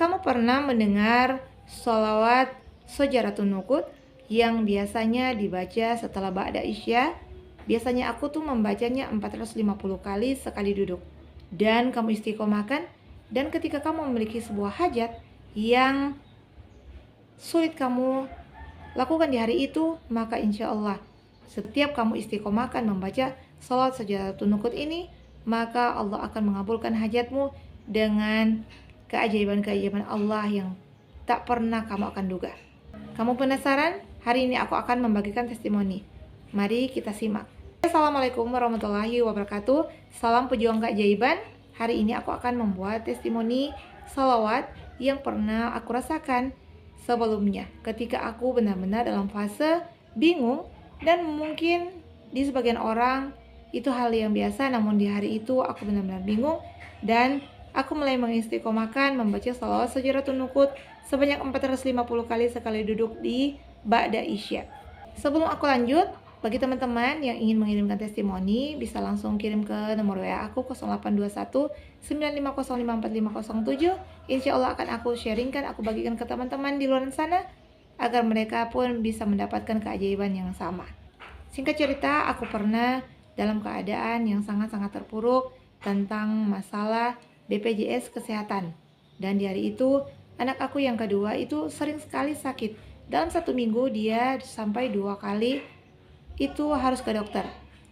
Kamu pernah mendengar sholawat Shojaratun Nuqut yang biasanya dibaca setelah Ba'da Isya? Biasanya aku tuh membacanya 450 kali sekali duduk. Dan kamu istiqomahkan, dan ketika kamu memiliki sebuah hajat yang sulit kamu lakukan di hari itu, maka insya Allah setiap kamu istiqomahkan membaca salat Shojaratun Nuqut ini, maka Allah akan mengabulkan hajatmu dengan keajaiban-keajaiban Allah yang tak pernah kamu akan duga. Kamu penasaran? Hari ini aku akan membagikan testimoni. Mari kita simak. Assalamualaikum warahmatullahi wabarakatuh. Salam pejuang keajaiban. Hari ini aku akan membuat testimoni salawat yang pernah aku rasakan sebelumnya ketika aku benar-benar dalam fase bingung, dan mungkin di sebagian orang itu hal yang biasa, namun di hari itu aku benar-benar bingung dan aku mulai mengistiqomahkan membaca sholawat Shojaratun Nuqut sebanyak 450 kali sekali duduk di Ba'da Isya. Sebelum aku lanjut, bagi teman-teman yang ingin mengirimkan testimoni, bisa langsung kirim ke nomor WA aku 0821 950545007. Insya Allah akan aku sharingkan, aku bagikan ke teman-teman di luar sana, agar mereka pun bisa mendapatkan keajaiban yang sama. Singkat cerita, aku pernah dalam keadaan yang sangat-sangat terpuruk tentang masalah BPJS Kesehatan. Dan di hari itu, anak aku yang kedua itu sering sekali sakit. Dalam 1 minggu dia sampai 2 kali itu harus ke dokter.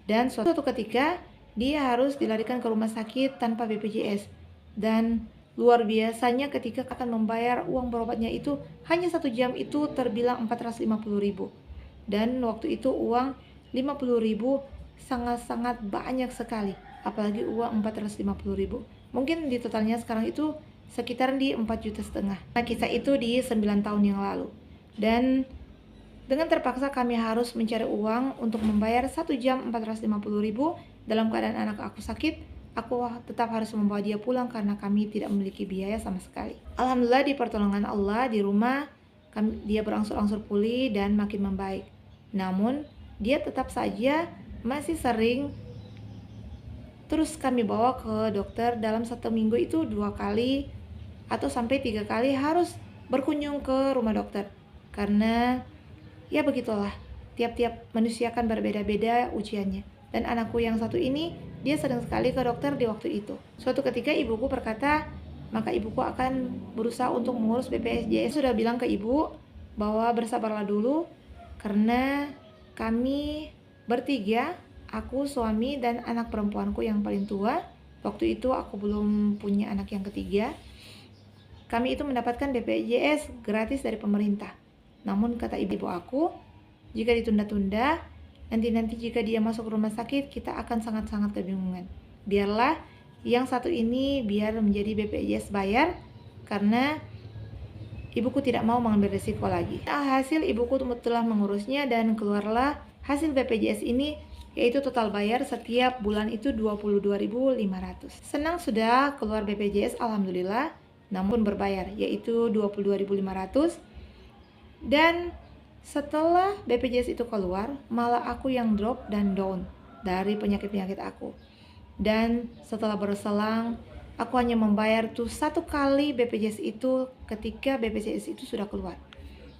Dan suatu ketika dia harus dilarikan ke rumah sakit tanpa BPJS. Dan luar biasanya ketika akan membayar uang berobatnya itu hanya 1 jam itu terbilang 450.000. Dan waktu itu uang 50.000 sangat-sangat banyak sekali, apalagi uang 450.000. Mungkin di totalnya sekarang itu sekitar di 4,5 juta. Nah, kisah itu di 9 tahun yang lalu. Dan dengan terpaksa kami harus mencari uang untuk membayar 1 jam 450.000. Dalam keadaan anak aku sakit, aku tetap harus membawa dia pulang karena kami tidak memiliki biaya sama sekali. Alhamdulillah di pertolongan Allah, di rumah dia berangsur-angsur pulih dan makin membaik. Namun dia tetap saja masih sering terus kami bawa ke dokter. Dalam 1 minggu itu 2 kali atau sampai 3 kali harus berkunjung ke rumah dokter. Karena ya begitulah, tiap-tiap manusia kan berbeda-beda ujiannya. Dan anakku yang satu ini, dia sering sekali ke dokter di waktu itu. Suatu ketika ibuku berkata, maka ibuku akan berusaha untuk mengurus BPJS. Sudah bilang ke ibu bahwa bersabarlah dulu, karena kami bertiga, aku, suami, dan anak perempuanku yang paling tua. Waktu itu aku belum punya anak yang ketiga. Kami itu mendapatkan BPJS gratis dari pemerintah. Namun kata ibu aku, jika ditunda-tunda, nanti jika dia masuk rumah sakit, kita akan sangat-sangat kebingungan. Biarlah yang satu ini biar menjadi BPJS bayar, karena ibuku tidak mau mengambil risiko lagi. Hasil ibuku telah mengurusnya dan keluarlah hasil BPJS ini, yaitu total bayar setiap bulan itu 22.500. Senang sudah keluar BPJS, alhamdulillah, namun berbayar, yaitu 22.500. Dan setelah BPJS itu keluar, malah aku yang drop dan down dari penyakit-penyakit aku. Dan setelah berselang, aku hanya membayar tuh 1 kali BPJS itu ketika BPJS itu sudah keluar.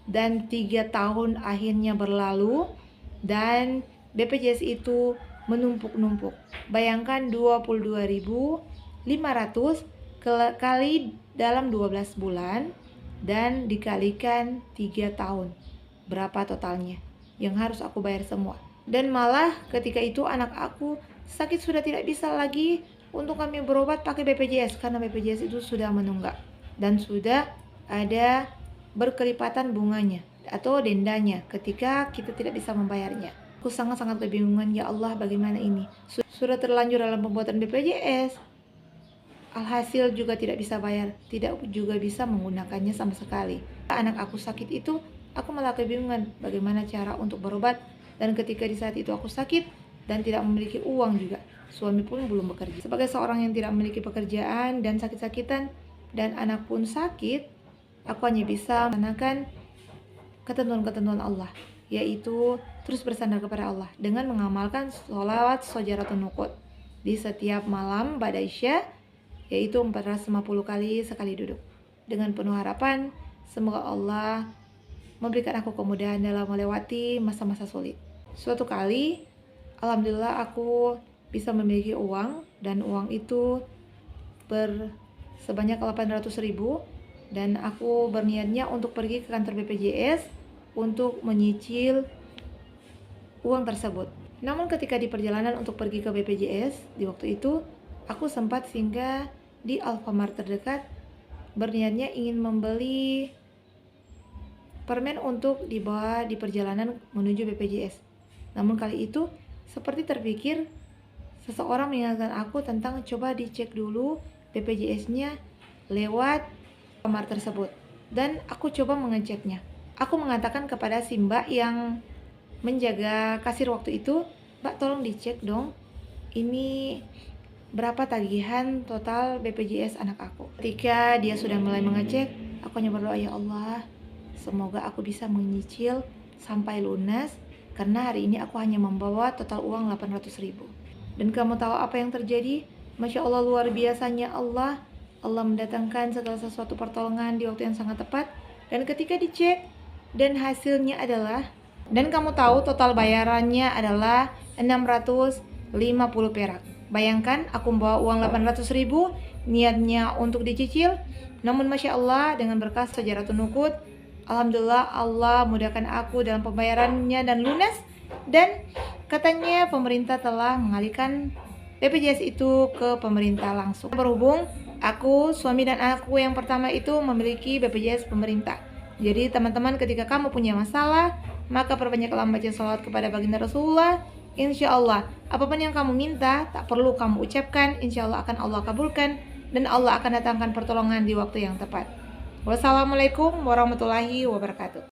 Dan 3 tahun akhirnya berlalu dan BPJS itu menumpuk-numpuk. Bayangkan 22.500 kali dalam 12 bulan dan dikalikan 3 tahun. Berapa totalnya yang harus aku bayar semua? Dan malah ketika itu anak aku sakit sudah tidak bisa lagi untuk kami berobat pakai BPJS, karena BPJS itu sudah menunggak dan sudah ada berkelipatan bunganya atau dendanya ketika kita tidak bisa membayarnya. Aku sangat-sangat kebingungan, ya Allah, bagaimana ini? Sudah terlanjur dalam pembuatan BPJS, alhasil juga tidak bisa bayar, tidak juga bisa menggunakannya sama sekali. Anak aku sakit itu, aku malah kebingungan bagaimana cara untuk berobat. Dan ketika di saat itu aku sakit dan tidak memiliki uang juga, suami pun belum bekerja. Sebagai seorang yang tidak memiliki pekerjaan dan sakit-sakitan, dan anak pun sakit, aku hanya bisa melaksanakan ketentuan-ketentuan Allah, yaitu terus bersandar kepada Allah dengan mengamalkan sholawat Shojaratun Nuqut di setiap malam Ba'da Isya, yaitu 450 kali sekali duduk. dengan penuh harapan semoga Allah memberikan aku kemudahan dalam melewati masa-masa sulit. Suatu kali, alhamdulillah aku bisa memiliki uang, dan uang itu sebanyak 800.000, dan aku berniatnya untuk pergi ke kantor BPJS untuk menyicil uang tersebut. Namun ketika di perjalanan untuk pergi ke BPJS, di waktu itu aku sempat singgah di Alfamart terdekat, berniatnya ingin membeli permen untuk dibawa di perjalanan menuju BPJS. Namun kali itu seperti terpikir, seseorang mengingatkan aku tentang coba dicek dulu BPJS-nya lewat Alfamart tersebut. Dan aku coba mengeceknya. Aku mengatakan kepada si mbak yang menjaga kasir waktu itu, "Mbak, tolong dicek dong, ini berapa tagihan total BPJS anak aku." Ketika dia sudah mulai mengecek, aku hanya berdoa, "Ya Allah, semoga aku bisa menyicil sampai lunas, karena hari ini aku hanya membawa total uang 800.000. Dan kamu tahu apa yang terjadi? Masya Allah, luar biasanya Allah mendatangkan segala sesuatu pertolongan di waktu yang sangat tepat. Dan ketika dicek, dan hasilnya adalah, dan kamu tahu total bayarannya adalah 650 perak. Bayangkan aku membawa uang 800.000, niatnya untuk dicicil. Namun Masya Allah, dengan berkah Sajaratun Nuqud, alhamdulillah Allah mudahkan aku dalam pembayarannya dan lunas. Dan katanya pemerintah telah mengalihkan BPJS itu ke pemerintah langsung. Berhubung aku, suami dan anakku yang pertama itu memiliki BPJS pemerintah. Jadi teman-teman, ketika kamu punya masalah, maka perbanyaklah membaca salawat kepada baginda Rasulullah. Insya Allah, apapun yang kamu minta, tak perlu kamu ucapkan, insya Allah akan Allah kabulkan, dan Allah akan datangkan pertolongan di waktu yang tepat. Wassalamualaikum warahmatullahi wabarakatuh.